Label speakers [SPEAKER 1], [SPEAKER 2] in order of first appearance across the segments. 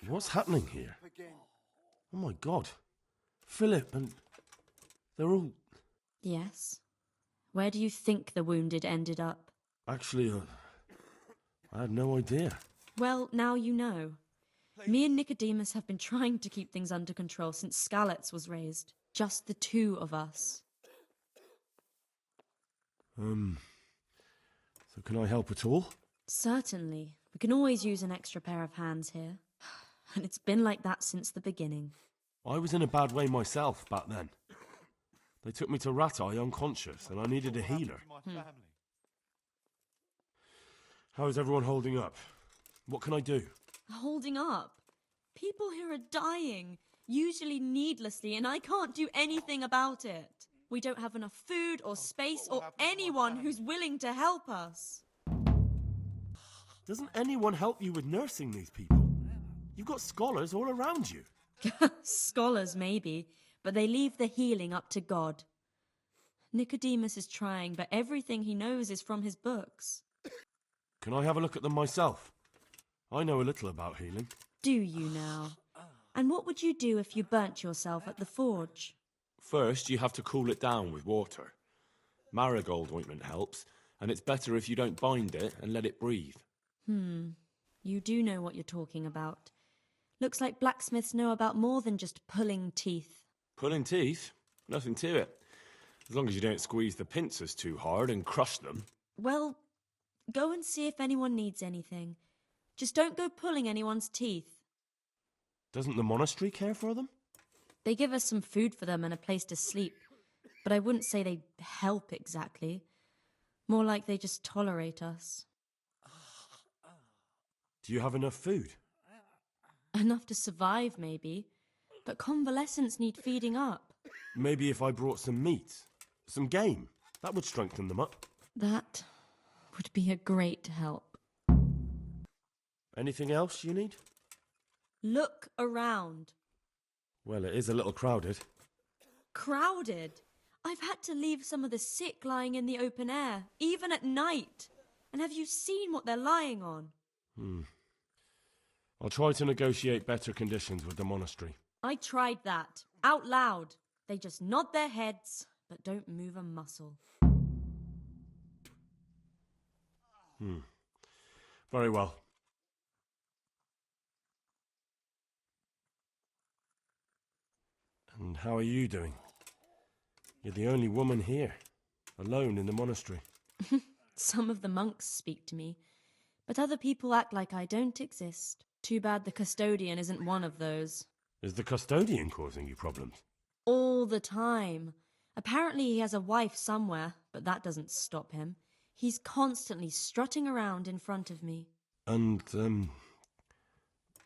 [SPEAKER 1] What's happening here? Oh my god. Philip and... they're all...
[SPEAKER 2] Yes? Where do you think the wounded ended up?
[SPEAKER 1] Actually, I had no idea.
[SPEAKER 2] Well, now you know. Me and Nicodemus have been trying to keep things under control since Skalitz was raised. Just the two of us.
[SPEAKER 1] So can I help at all?
[SPEAKER 2] Certainly. We can always use an extra pair of hands here. And it's been like that since the beginning.
[SPEAKER 1] I was in a bad way myself back then. They took me to Ratai unconscious, and I needed a healer. How is everyone holding up? What can I do?
[SPEAKER 2] Holding up? People here are dying, usually needlessly, and I can't do anything about it. We don't have enough food or space or anyone who's willing to help us.
[SPEAKER 1] Doesn't anyone help you with nursing these people? You've got scholars all around you.
[SPEAKER 2] Scholars, maybe, but they leave the healing up to God. Nicodemus is trying, but everything he knows is from his books.
[SPEAKER 1] Can I have a look at them myself? I know a little about healing.
[SPEAKER 2] Do you now? And what would you do if you burnt yourself at the forge?
[SPEAKER 3] First, you have to cool it down with water. Marigold ointment helps, and it's better if you don't bind it and let it breathe.
[SPEAKER 2] You do know what you're talking about. Looks like blacksmiths know about more than just pulling teeth.
[SPEAKER 3] Pulling teeth? Nothing to it. As long as you don't squeeze the pincers too hard and crush them.
[SPEAKER 2] Well, go and see if anyone needs anything. Just don't go pulling anyone's teeth.
[SPEAKER 1] Doesn't the monastery care for them?
[SPEAKER 2] They give us some food for them and a place to sleep, but I wouldn't say they help exactly. More like they just tolerate us.
[SPEAKER 1] Do you have enough food?
[SPEAKER 2] Enough to survive, maybe, but convalescents need feeding up.
[SPEAKER 1] Maybe if I brought some meat, some game, that would strengthen them up.
[SPEAKER 2] That would be a great help.
[SPEAKER 1] Anything else you need?
[SPEAKER 2] Look around.
[SPEAKER 1] Well, it is a little crowded.
[SPEAKER 2] Crowded? I've had to leave some of the sick lying in the open air, even at night. And have you seen what they're lying on?
[SPEAKER 1] I'll try to negotiate better conditions with the monastery.
[SPEAKER 2] I tried that, out loud. They just nod their heads, but don't move a muscle.
[SPEAKER 1] Very well. And how are you doing? You're the only woman here, alone in the monastery.
[SPEAKER 2] Some of the monks speak to me, but other people act like I don't exist. Too bad the custodian isn't one of those.
[SPEAKER 1] Is the custodian causing you problems?
[SPEAKER 2] All the time. Apparently he has a wife somewhere, but that doesn't stop him. He's constantly strutting around in front of me.
[SPEAKER 1] And,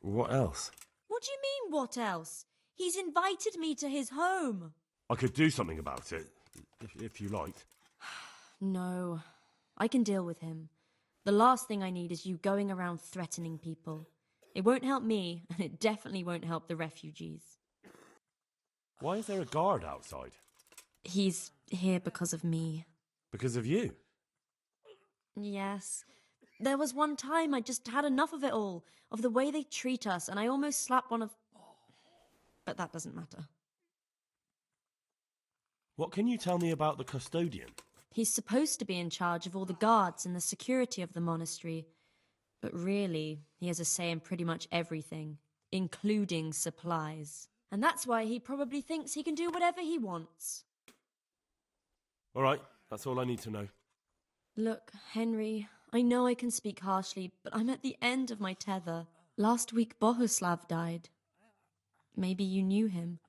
[SPEAKER 1] what else?
[SPEAKER 2] What do you mean, what else? He's invited me to his home.
[SPEAKER 1] I could do something about it, if you liked.
[SPEAKER 2] No, I can deal with him. The last thing I need is you going around threatening people. It won't help me, and it definitely won't help the refugees.
[SPEAKER 1] Why is there a guard outside?
[SPEAKER 2] He's here because of me.
[SPEAKER 1] Because of you?
[SPEAKER 2] Yes. There was one time I just had enough of it all, of the way they treat us, and I almost slapped one of... But that doesn't matter.
[SPEAKER 1] What can you tell me about the custodian?
[SPEAKER 2] He's supposed to be in charge of all the guards and the security of the monastery. But really, he has a say in pretty much everything, including supplies. And that's why he probably thinks he can do whatever he wants.
[SPEAKER 1] All right, that's all I need to know.
[SPEAKER 2] Look, Henry, I know I can speak harshly, but I'm at the end of my tether. Last week, Bohuslav died. Maybe you knew him.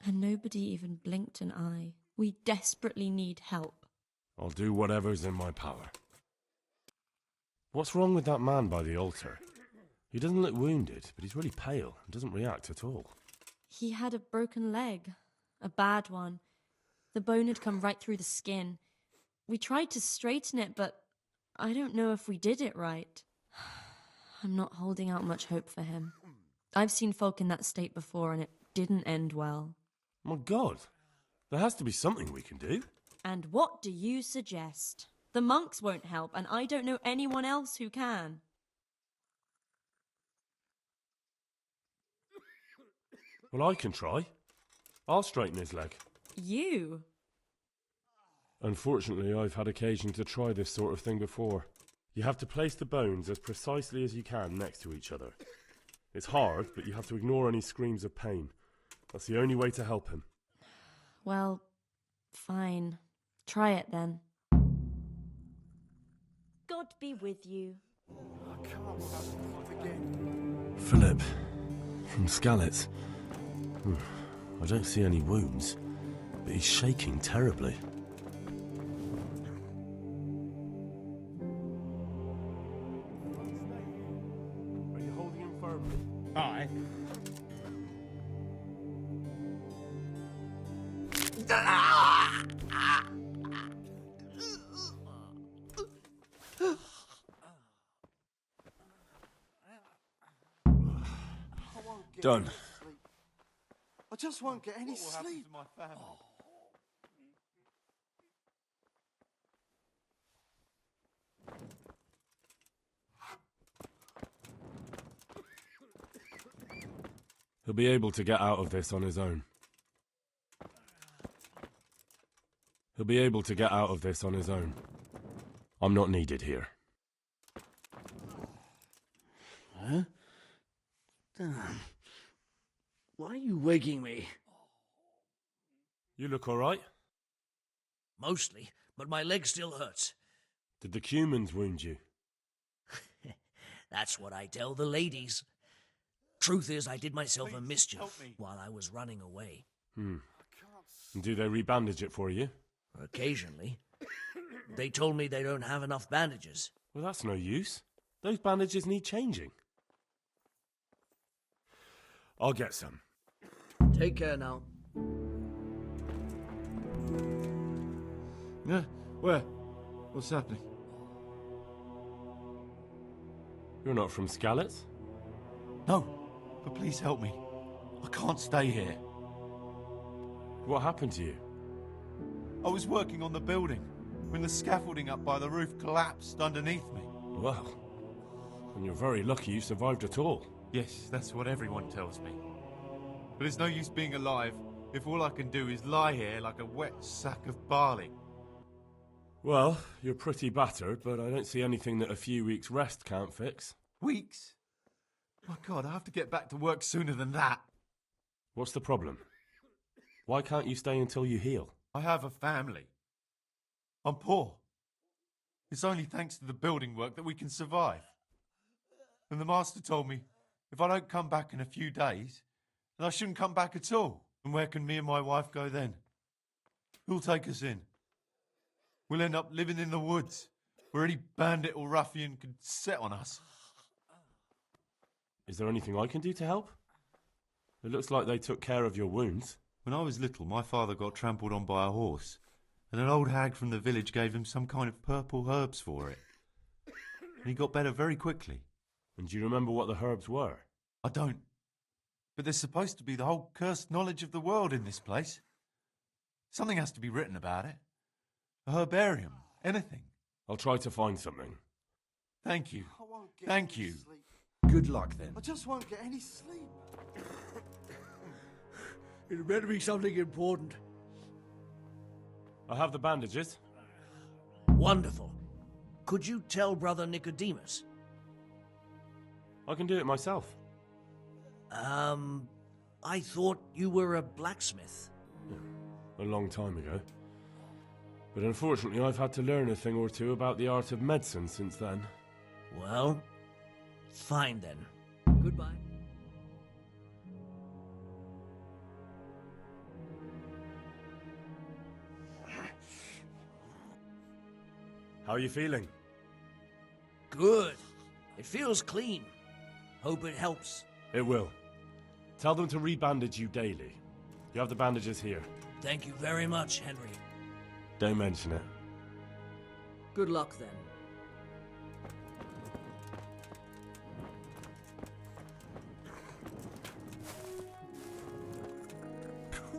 [SPEAKER 2] And nobody even blinked an eye. We desperately need help.
[SPEAKER 1] I'll do whatever's in my power. What's wrong with that man by the altar? He doesn't look wounded, but he's really pale and doesn't react at all.
[SPEAKER 2] He had a broken leg. A bad one. The bone had come right through the skin. We tried to straighten it, but I don't know if we did it right. I'm not holding out much hope for him. I've seen folk in that state before, and it didn't end well.
[SPEAKER 1] My God, there has to be something we can do.
[SPEAKER 2] And what do you suggest? The monks won't help, and I don't know anyone else who can.
[SPEAKER 1] Well, I can try. I'll straighten his leg.
[SPEAKER 2] You?
[SPEAKER 1] Unfortunately, I've had occasion to try this sort of thing before. You have to place the bones as precisely as you can next to each other. It's hard, but you have to ignore any screams of pain. That's the only way to help him.
[SPEAKER 2] Well, fine. Try it then. God be with you.
[SPEAKER 4] I can't sleep again.
[SPEAKER 1] Philip, from Skalitz. I don't see any wounds, but he's shaking terribly. Are you holding him firmly?
[SPEAKER 4] Aye.
[SPEAKER 1] Done.
[SPEAKER 4] I just won't get any sleep.
[SPEAKER 5] My family.
[SPEAKER 1] He'll be able to get out of this on his own. He'll be able to get out of this on his own. I'm not needed here.
[SPEAKER 6] Huh? Damn. Why are you waking me?
[SPEAKER 1] You look all right?
[SPEAKER 6] Mostly, but my leg still hurts.
[SPEAKER 1] Did the humans wound you?
[SPEAKER 6] That's what I tell the ladies. Truth is, I did myself a mischief
[SPEAKER 5] help me.
[SPEAKER 6] while I was running away.
[SPEAKER 1] And do they rebandage it for you?
[SPEAKER 6] Occasionally. They told me they don't have enough bandages.
[SPEAKER 1] Well, that's no use. Those bandages need changing. I'll get some.
[SPEAKER 6] Take care now.
[SPEAKER 5] Yeah? Where? What's happening?
[SPEAKER 1] You're not from Skalitz?
[SPEAKER 5] No, but please help me. I can't stay here.
[SPEAKER 1] What happened to you?
[SPEAKER 5] I was working on the building when the scaffolding up by the roof collapsed underneath me.
[SPEAKER 1] Well, and you're very lucky you survived at all.
[SPEAKER 5] Yes, that's what everyone tells me. But it's no use being alive if all I can do is lie here like a wet sack of barley.
[SPEAKER 1] Well, you're pretty battered, but I don't see anything that a few weeks' rest can't fix.
[SPEAKER 5] Weeks? My God, I have to get back to work sooner than that.
[SPEAKER 1] What's the problem? Why can't you stay until you heal?
[SPEAKER 5] I have a family. I'm poor. It's only thanks to the building work that we can survive. And the master told me if I don't come back in a few days, then I shouldn't come back at all. And where can me and my wife go then? Who'll take us in? We'll end up living in the woods, where any bandit or ruffian could set on us.
[SPEAKER 1] Is there anything I can do to help? It looks like they took care of your wounds.
[SPEAKER 5] When I was little, my father got trampled on by a horse, and an old hag from the village gave him some kind of purple herbs for it. And he got better very quickly.
[SPEAKER 1] And do you remember what the herbs were?
[SPEAKER 5] I don't. But there's supposed to be the whole cursed knowledge of the world in this place. Something has to be written about it. A herbarium. Anything.
[SPEAKER 1] I'll try to find something.
[SPEAKER 5] Thank you.
[SPEAKER 4] I won't get
[SPEAKER 5] Thank
[SPEAKER 4] any
[SPEAKER 5] you.
[SPEAKER 4] sleep.
[SPEAKER 6] Good luck then.
[SPEAKER 4] I just won't get any sleep.
[SPEAKER 6] It better be something important.
[SPEAKER 1] I have the bandages.
[SPEAKER 6] Wonderful. Could you tell Brother Nicodemus?
[SPEAKER 1] I can do it myself.
[SPEAKER 6] I thought you were a blacksmith.
[SPEAKER 1] A long time ago. But unfortunately, I've had to learn a thing or two about the art of medicine since then.
[SPEAKER 6] Well, fine then. Goodbye.
[SPEAKER 1] How are you feeling?
[SPEAKER 6] Good. It feels clean. Hope it helps.
[SPEAKER 1] It will. Tell them to rebandage you daily. You have the bandages here.
[SPEAKER 6] Thank you very much, Henry.
[SPEAKER 1] Don't mention it.
[SPEAKER 6] Good luck then.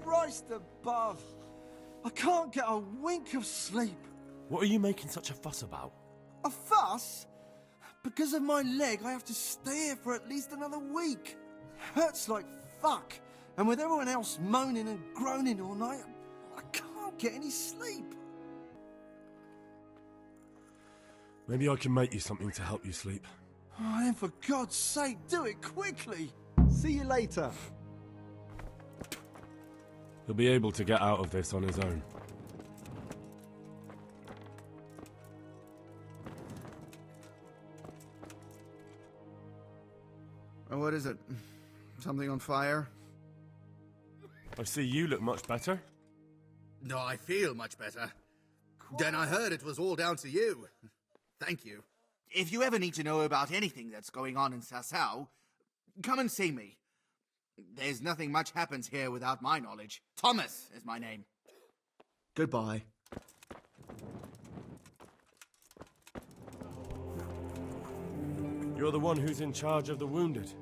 [SPEAKER 4] Christ above! I can't get a wink of sleep.
[SPEAKER 1] What are you making such a fuss about?
[SPEAKER 4] A fuss? Because of my leg, I have to stay here for at least another week. Hurts like fuck. And with everyone else moaning and groaning all night, I can't get any sleep.
[SPEAKER 1] Maybe I can make you something to help you sleep.
[SPEAKER 4] Oh, then for God's sake, do it quickly.
[SPEAKER 7] See you later.
[SPEAKER 1] He'll be able to get out of this on his own.
[SPEAKER 8] What is it? Something on fire?
[SPEAKER 1] I see you look much better.
[SPEAKER 8] No, I feel much better. Then I heard it was all down to you. Thank you. If you ever need to know about anything that's going on in Sasau, come and see me. There's nothing much happens here without my knowledge. Thomas is my name.
[SPEAKER 7] Goodbye.
[SPEAKER 1] You're the one who's in charge of the wounded.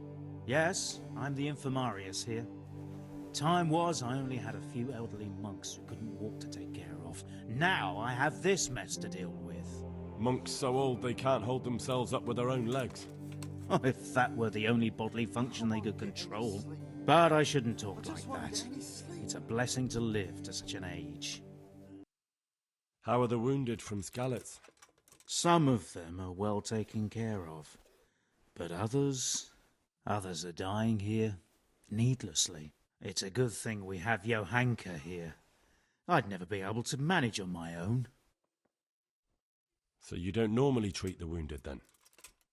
[SPEAKER 9] Yes, I'm the infirmarius here. Time was I only had a few elderly monks who couldn't walk to take care of. Now I have this mess to deal with.
[SPEAKER 1] Monks so old they can't hold themselves up with their own legs.
[SPEAKER 9] Oh, if that were the only bodily function they could control. But I shouldn't talk like that. It's a blessing to live to such an age.
[SPEAKER 1] How are the wounded from Skalitz?
[SPEAKER 9] Some of them are well taken care of. But others are dying here, needlessly. It's a good thing we have Johanka here. I'd never be able to manage on my own.
[SPEAKER 1] So you don't normally treat the wounded, then?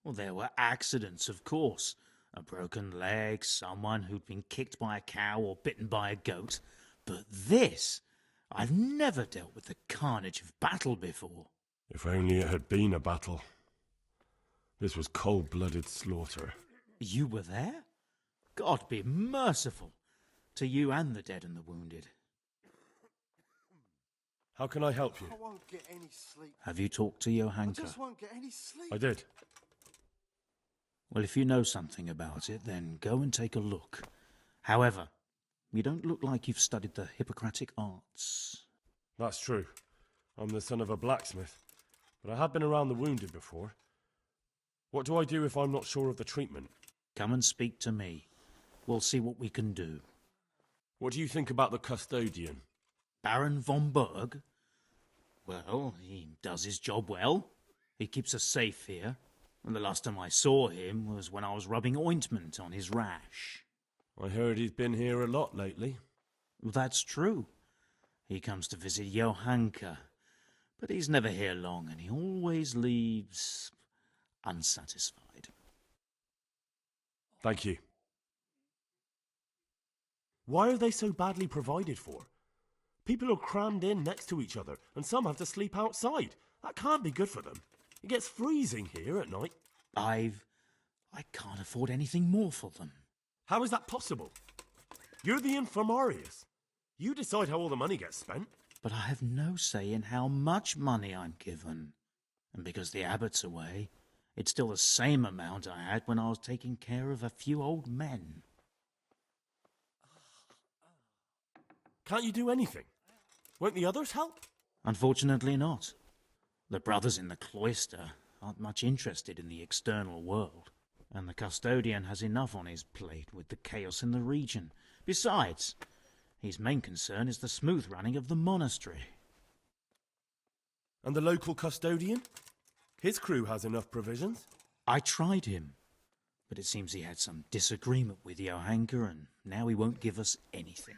[SPEAKER 9] Well, there were accidents, of course. A broken leg, someone who'd been kicked by a cow or bitten by a goat. But this, I've never dealt with the carnage of battle before.
[SPEAKER 1] If only it had been a battle. This was cold-blooded slaughter.
[SPEAKER 9] You were there? God be merciful to you and the dead and the wounded.
[SPEAKER 1] How can I help you?
[SPEAKER 4] I won't get any sleep.
[SPEAKER 9] Have you talked to
[SPEAKER 4] I
[SPEAKER 9] Johanka?
[SPEAKER 4] just won't get any sleep.
[SPEAKER 1] I did.
[SPEAKER 9] Well, if you know something about it, then go and take a look. However, you don't look like you've studied the Hippocratic arts.
[SPEAKER 1] That's true. I'm the son of a blacksmith. But I have been around the wounded before. What do I do if I'm not sure of the treatment?
[SPEAKER 9] Come and speak to me. We'll see what we can do.
[SPEAKER 1] What do you think about the custodian?
[SPEAKER 9] Baron von Berg? Well, he does his job well. He keeps us safe here. And the last time I saw him was when I was rubbing ointment on his rash.
[SPEAKER 1] I heard he's been here a lot lately.
[SPEAKER 9] Well, that's true. He comes to visit Johanka. But he's never here long, and he always leaves unsatisfied.
[SPEAKER 1] Thank you. Why are they so badly provided for? People are crammed in next to each other, and some have to sleep outside. That can't be good for them. It gets freezing here at night.
[SPEAKER 9] I can't afford anything more for them.
[SPEAKER 1] How is that possible? You're the infirmarius. You decide how all the money gets spent.
[SPEAKER 9] But I have no say in how much money I'm given. And because the abbot's away, it's still the same amount I had when I was taking care of a few old men.
[SPEAKER 1] Can't you do anything? Won't the others help?
[SPEAKER 9] Unfortunately not. The brothers in the cloister aren't much interested in the external world, and the custodian has enough on his plate with the chaos in the region. Besides, his main concern is the smooth running of the monastery.
[SPEAKER 1] And the local custodian? His crew has enough provisions.
[SPEAKER 9] I tried him, but it seems he had some disagreement with Johanka, and now he won't give us anything.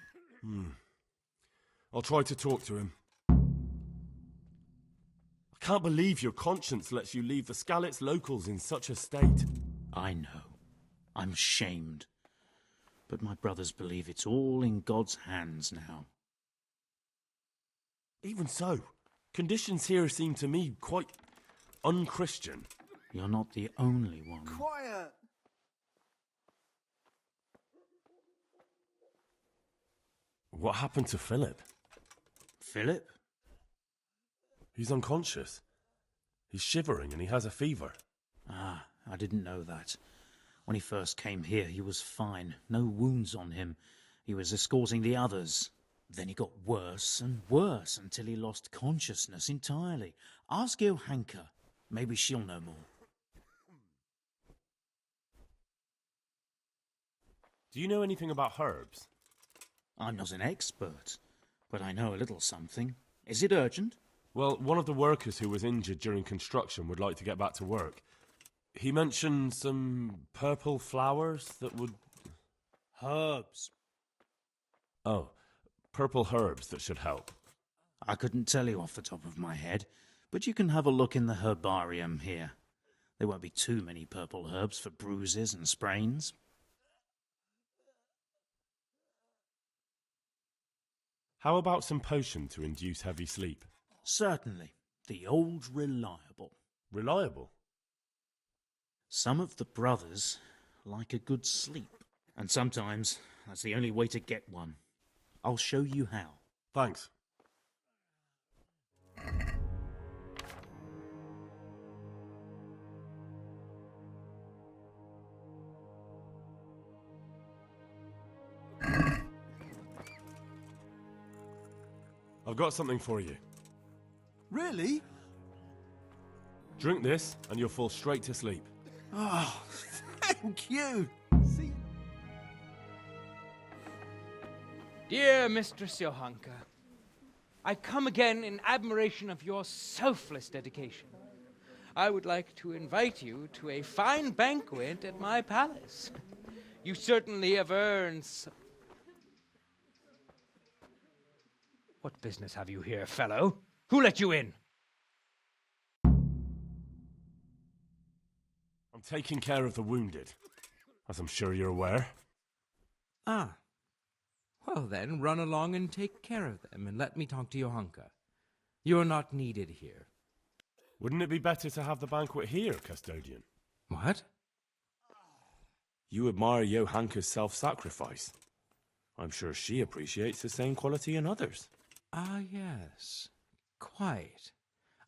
[SPEAKER 1] I'll try to talk to him. I can't believe your conscience lets you leave the Skalitz locals in such a state.
[SPEAKER 9] I know. I'm ashamed. But my brothers believe it's all in God's hands now.
[SPEAKER 1] Even so, conditions here seem to me quite unchristian.
[SPEAKER 9] You're not the only one.
[SPEAKER 4] Quiet!
[SPEAKER 1] What happened to Philip?
[SPEAKER 9] Philip?
[SPEAKER 1] He's unconscious. He's shivering and he has a fever.
[SPEAKER 9] Ah, I didn't know that. When he first came here, he was fine. No wounds on him. He was escorting the others. Then he got worse and worse until he lost consciousness entirely. Ask Johanka. Maybe she'll know more.
[SPEAKER 1] Do you know anything about herbs?
[SPEAKER 9] I'm not an expert, but I know a little something. Is it urgent?
[SPEAKER 1] Well, one of the workers who was injured during construction would like to get back to work. He mentioned some purple flowers that would...
[SPEAKER 9] Herbs.
[SPEAKER 1] Oh, purple herbs that should help.
[SPEAKER 9] I couldn't tell you off the top of my head, but you can have a look in the herbarium here. There won't be too many purple herbs for bruises and sprains.
[SPEAKER 1] How about some potion to induce heavy sleep?
[SPEAKER 9] Certainly. The old reliable.
[SPEAKER 1] Reliable?
[SPEAKER 9] Some of the brothers like a good sleep, and sometimes that's the only way to get one. I'll show you how.
[SPEAKER 1] Thanks. I've got something for you.
[SPEAKER 4] Really?
[SPEAKER 1] Drink this and you'll fall straight to sleep.
[SPEAKER 4] Oh, thank you. See?
[SPEAKER 10] Dear Mistress Johanka, I come again in admiration of your selfless dedication. I would like to invite you to a fine banquet at my palace. You certainly have earned What business have you here, fellow? Who let you in?
[SPEAKER 1] I'm taking care of the wounded, as I'm sure you're aware.
[SPEAKER 10] Ah. Well then, run along and take care of them, and let me talk to Johanka. You're not needed here.
[SPEAKER 1] Wouldn't it be better to have the banquet here, Custodian?
[SPEAKER 10] What?
[SPEAKER 3] You admire Johanka's self-sacrifice. I'm sure she appreciates the same quality in others.
[SPEAKER 10] Ah, yes. Quite.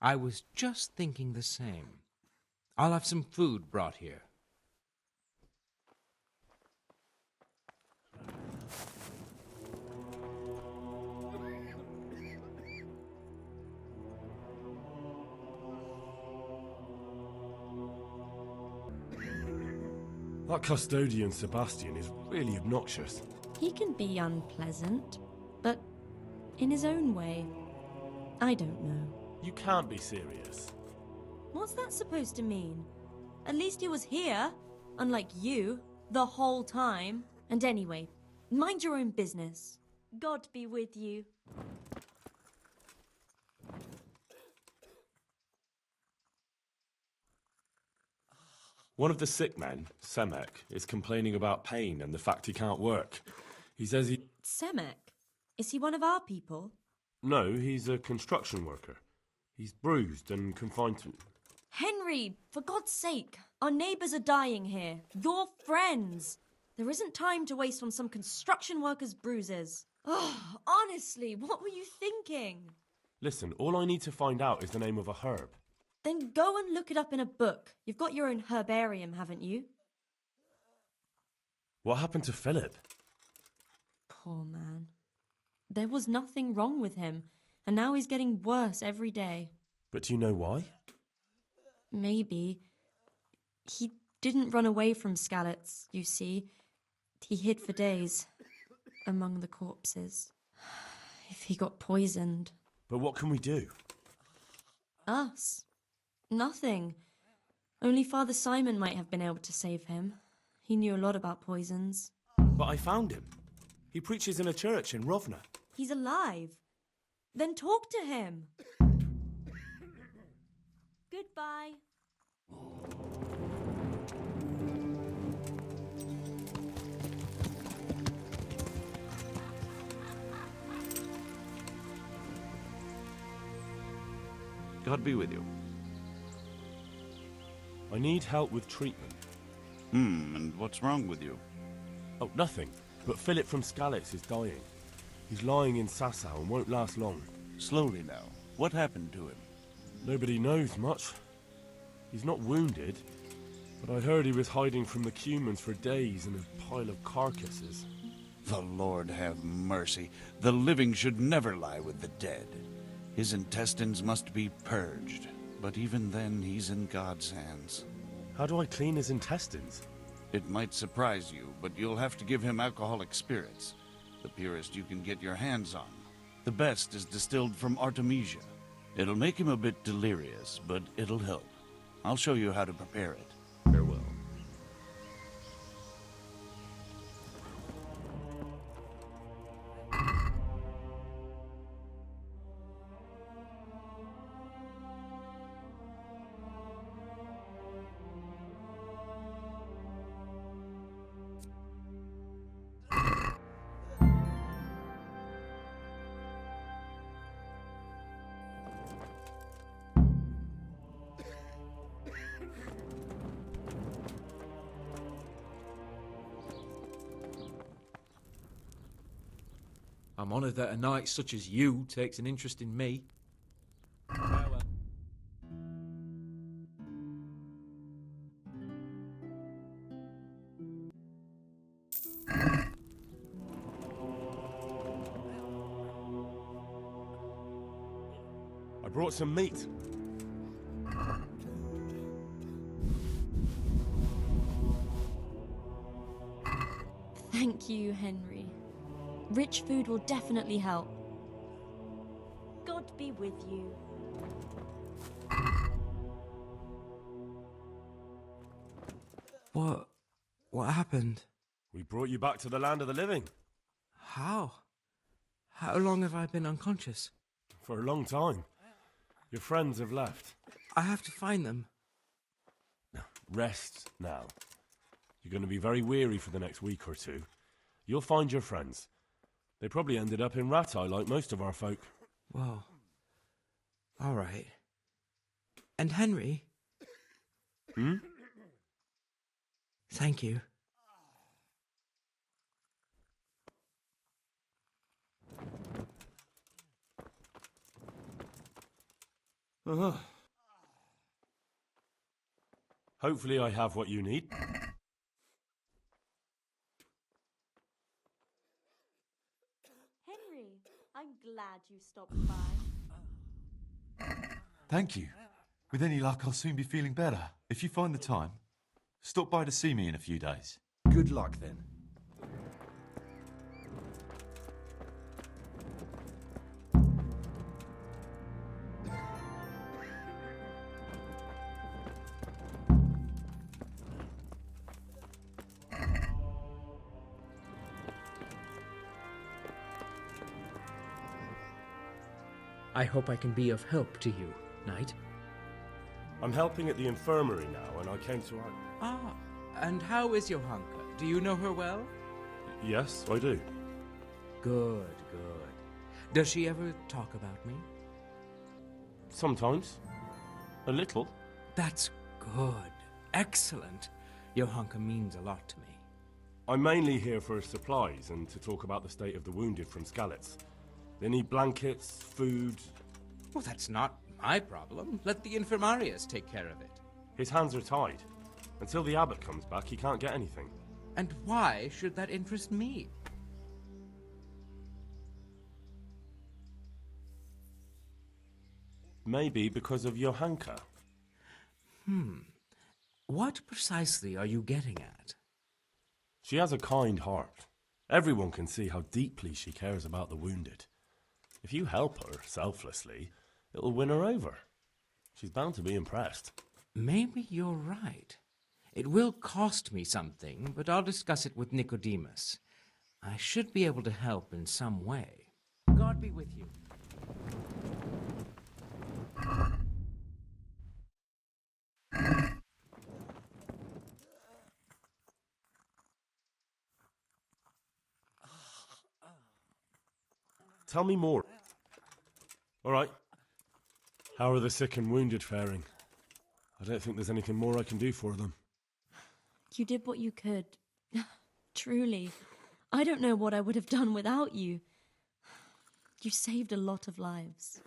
[SPEAKER 10] I was just thinking the same. I'll have some food brought here.
[SPEAKER 1] That custodian Sebastian is really obnoxious.
[SPEAKER 2] He can be unpleasant, but in his own way. I don't know.
[SPEAKER 1] You can't be serious.
[SPEAKER 2] What's that supposed to mean? At least he was here, unlike you, the whole time. And anyway, mind your own business. God be with you.
[SPEAKER 3] One of the sick men, Semek, is complaining about pain and the fact he can't work. He says he...
[SPEAKER 2] Semek? Is he one of our people?
[SPEAKER 1] No, he's a construction worker. He's bruised and confined to...
[SPEAKER 2] Henry, for God's sake, our neighbours are dying here. Your friends. There isn't time to waste on some construction worker's bruises. Oh, honestly, what were you thinking?
[SPEAKER 1] Listen, all I need to find out is the name of a herb.
[SPEAKER 2] Then go and look it up in a book. You've got your own herbarium, haven't you?
[SPEAKER 1] What happened to Philip?
[SPEAKER 2] Poor man. There was nothing wrong with him, and now he's getting worse every day.
[SPEAKER 1] But do you know why?
[SPEAKER 2] Maybe. He didn't run away from Skalitz, you see. He hid for days, among the corpses. If he got poisoned...
[SPEAKER 1] But what can we do?
[SPEAKER 2] Us? Nothing. Only Father Simon might have been able to save him. He knew a lot about poisons.
[SPEAKER 3] But I found him. He preaches in a church in Rovna.
[SPEAKER 2] He's alive. Then talk to him. Goodbye.
[SPEAKER 11] God be with you.
[SPEAKER 1] I need help with treatment.
[SPEAKER 11] And what's wrong with you?
[SPEAKER 1] Oh, nothing. But Philip from Skalitz is dying. He's lying in Sasau and won't last long.
[SPEAKER 11] Slowly now. What happened to him?
[SPEAKER 1] Nobody knows much. He's not wounded, but I heard he was hiding from the Cumans for days in a pile of carcasses.
[SPEAKER 11] The Lord have mercy. The living should never lie with the dead. His intestines must be purged, but even then he's in God's hands.
[SPEAKER 1] How do I clean his intestines?
[SPEAKER 11] It might surprise you, but you'll have to give him alcoholic spirits. The purest you can get your hands on. The best is distilled from Artemisia. It'll make him a bit delirious, but it'll help. I'll show you how to prepare it.
[SPEAKER 3] Farewell.
[SPEAKER 12] I'm honoured that a knight such as you takes an interest in me. Farewell.
[SPEAKER 1] I brought some meat.
[SPEAKER 2] Thank you, Henry. Rich food will definitely help.
[SPEAKER 13] God be with you.
[SPEAKER 14] What happened?
[SPEAKER 1] We brought you back to the land of the living.
[SPEAKER 14] How? How long have I been unconscious?
[SPEAKER 1] For a long time. Your friends have left.
[SPEAKER 14] I have to find them.
[SPEAKER 1] Rest now. You're going to be very weary for the next week or two. You'll find your friends. They probably ended up in Rattay like most of our folk.
[SPEAKER 14] Well, all right. And Henry?
[SPEAKER 1] Hmm?
[SPEAKER 14] Thank you.
[SPEAKER 1] Hopefully I have what you need.
[SPEAKER 13] Henry, I'm glad you stopped by.
[SPEAKER 5] Thank you. With any luck, I'll soon be feeling better. If you find the time, stop by to see me in a few days.
[SPEAKER 7] Good luck then.
[SPEAKER 10] I hope I can be of help to you, Knight.
[SPEAKER 1] I'm helping at the infirmary now, and I came to...
[SPEAKER 10] Ah, and how is Johanka? Do you know her well?
[SPEAKER 1] Yes, I do.
[SPEAKER 10] Good, good. Does she ever talk about me?
[SPEAKER 1] Sometimes. A little.
[SPEAKER 10] That's good. Excellent. Johanka means a lot to me.
[SPEAKER 1] I'm mainly here for supplies and to talk about the state of the wounded from Skalitz. They need blankets, food...
[SPEAKER 10] Well, that's not my problem. Let the infirmarius take care of it.
[SPEAKER 1] His hands are tied. Until the abbot comes back, he can't get anything.
[SPEAKER 10] And why should that interest me?
[SPEAKER 1] Maybe because of Johanka.
[SPEAKER 10] What precisely are you getting at?
[SPEAKER 1] She has a kind heart. Everyone can see how deeply she cares about the wounded. If you help her selflessly, it'll win her over. She's bound to be impressed.
[SPEAKER 10] Maybe you're right. It will cost me something, but I'll discuss it with Nicodemus. I should be able to help in some way. God be with you.
[SPEAKER 1] Tell me more. All right. How are the sick and wounded faring? I don't think there's anything more I can do for them.
[SPEAKER 2] You did what you could. Truly. I don't know what I would have done without you. You saved a lot of lives.